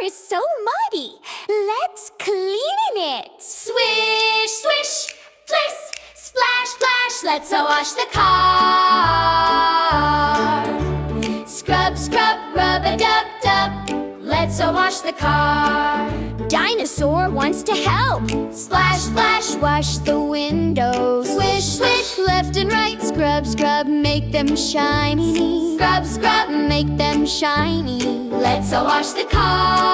is so muddy. Let's clean it. Swish, swish, pliss, splash, splash. Let's wash the car. Scrub, scrub, rub-a-dub-dub. Let's wash the car. Dinosaur wants to help. Splash, splash, Wash the windows. swish, swish. Left and right, scrub, scrub, make them shiny. Scrub, scrub. Make them shiny. Let's wash the car.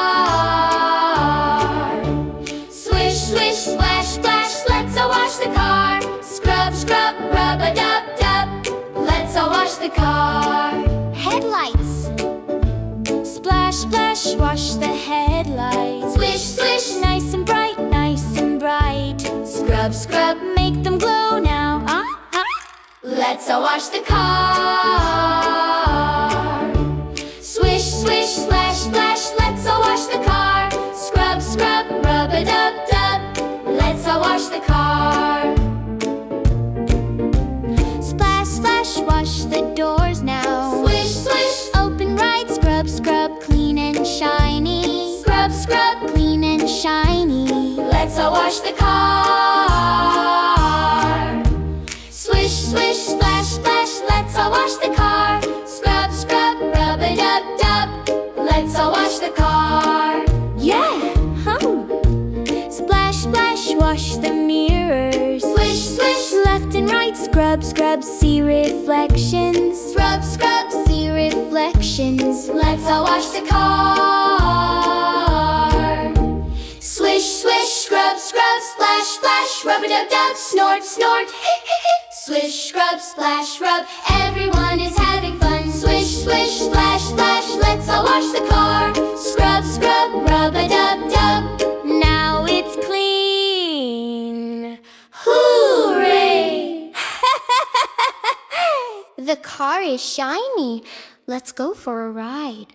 Swish, swish, splash, splash. Let's wash the car. Scrub, scrub, rub-a-dub-dub. Let's wash the car. Headlights. Splash, splash, wash the headlights. Swish, swish. Nice and bright, nice and bright. Scrub, scrub. Make them glow now. Let's wash the car. Swish, swish, splash, splash. Let's wash the car. Scrub, scrub, rub-a-dub-dub. Let's wash the car. Splash, splash, wash the doors now. Swish, swish. Open right, scrub, scrub, clean and shiny. Scrub, scrub. Clean and shiny. Let's wash the car. Swish, swish, splash, splash. Let's wash the car. Scrub, scrub, rub-a-dub-dub. Let's wash the car. Yeah! Splash, splash, wash the mirrors. Swish, swish. Left and right, scrub, scrub, see reflections. Scrub, scrub. See reflections. Let's wash the car. Swish, swish, scrub, scrub, splash, splash, rub-a-dub-dub, snort, snort, swish, scrub, splash, rub. Everyone is having fun. Swish, swish, splash, splash. Let's wash the car. Scrub, scrub, rub-a-dub-dub. Now it's clean. Hooray! The car is shiny. Let's go for a ride.